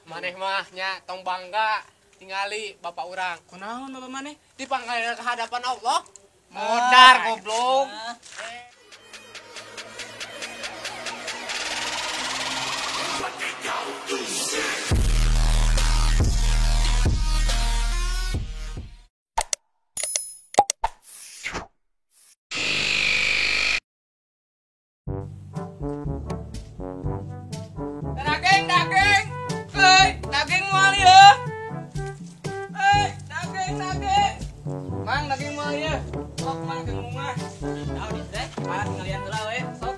Maneh mahnya tong bangga tingali bapak urang. Kunaon bapak maneh? Dipanggil ke hadapan Allah. Modar goblok. Daging mal ya. Daging. Mang daging mal ya. Sok mang ke rumah. Tahu di teh? Ngalian heula we, sok.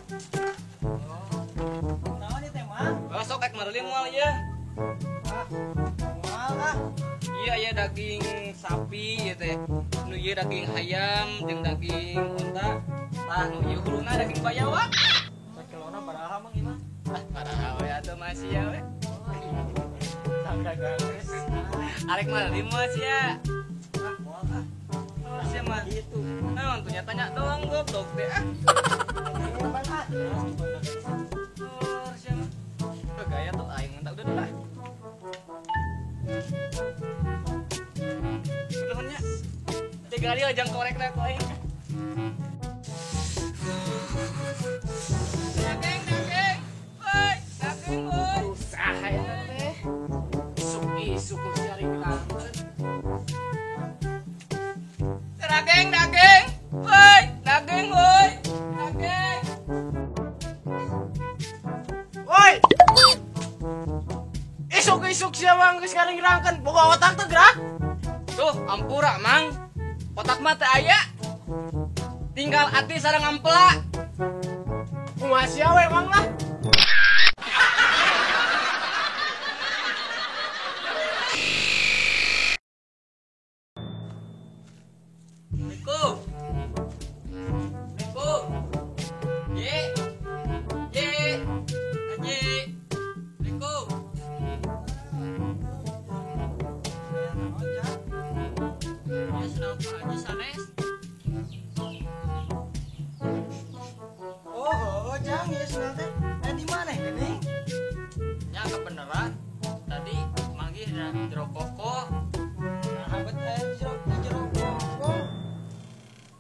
Naon ieu teh, Mang? Sok ek mareli moal ya. Moal ah. Iya daging sapi ya teh. Nu ieu daging ayam jeung daging unta. Tah nu ieu huluna daging bayawa. Kilona baraha mang ieu mah? Baraha we atuh masih ya we. Arek mah lima sih ya. Sih mah gitu. Nah, untuk tanya doang goblok deh. Gaya tuh aing entak udah lah. Udah 3 kali aja korek dah ku aing. Daging boy. Usaha ya teh. Suku cari kelantan. Daging. Woi, daging. Woi. Isuk siapa geus karingirangkeun boga otak teh gerak. Tuh, ampura mang. Otak mah teh aya. Tinggal ati sareng ampela. Kumaha sia we mang lah.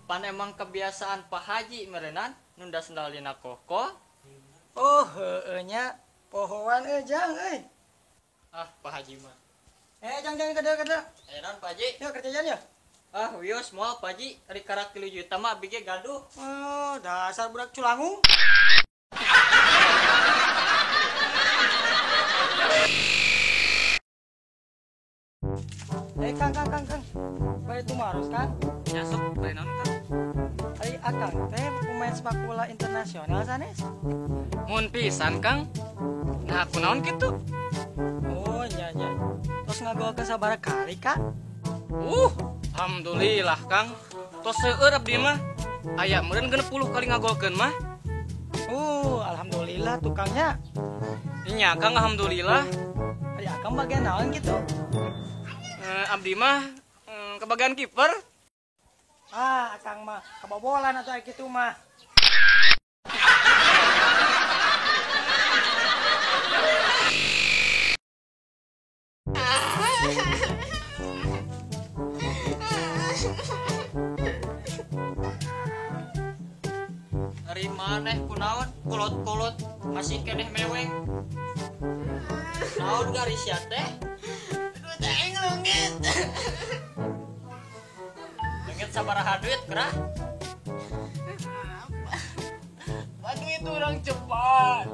Pan emang kebiasaan Pak Haji merenan nunda sendalina koko. Oh heueuh nya pohoan jang euy. Ah Pak Haji mah. Jang kada. Enan Pak Haji. Yuk kerjaan ya. Ah wios moal Pak Haji ari karak 3 juta mah bige gaduh. Oh dasar budak culangung. Kang. Bae tumaros Kang. Nyasok bae naon Kang? Ari akang teh pemain sepak bola internasional sanes. Mun pisan Kang. Nah kunaon kitu? Oh nya. Terus ngagolkeun sabaraha kali Kang? Alhamdulillah Kang. Tos seueur abdi mah. Aya meureun 60 kali ngagolkeun mah. Alhamdulillah tukangnya. Nya Kang alhamdulillah. Ari akang bagian naon gitu? Abdi mah kebagian kiper. Akang mah kebobolan atau gitu mah. Dari maneh kunaon kolot-kolot masih keneh meweng. Naon garis ya teh? Aduh teh ngelungit. Leungit sabaraha duit gerah? Duit orang cepat.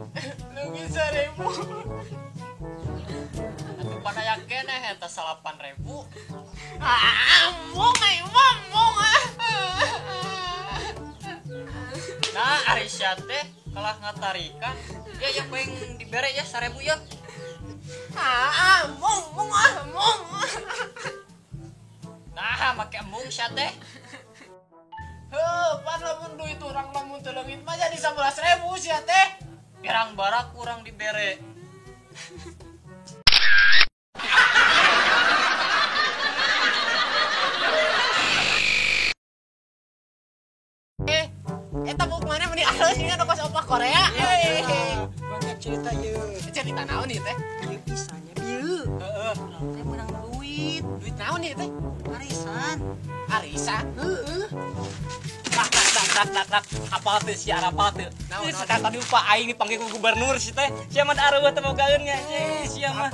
Leungit 1000. Atuh panaya keneh eta 8.000. Mung. Nah, Arisya teh kalah ngatarika. Ya peng dibere ya 1000 ya. Mung. Nah, make embung sia teh. Pan lamun duit urang lamun teu leungit mah jadi 11.000 sia teh. Pirang barak kurang dibere. Eta buk mana meni alus nya kos opak Korea. Banyak cerita yeuh. Cerita naon ieu teh? Ieu pisahnya bieu. Teh menang duit. Duit naon ieu teh? Arisan. Arisan. Heeh. Dak. Apal teu sia apal teu. Naon, naon? Sekarang tadi Pak Aing dipanggil ku gubernur sih teh. Sia mah areueuh teu mau gaeun nya. Sia mah.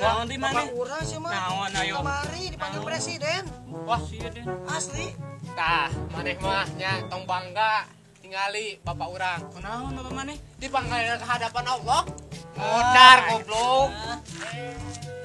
Naon di mana? Bapak urang sih mah. Naon ayo? Kemari dipanggil Naon? presiden. Wah, sia deh. Asli. Tah, maneh mah nya tong bangga tingali bapak urang. Kunaon Bapak maneh? Dipanggil ke hadapan Allah. Modar goblok. Ah.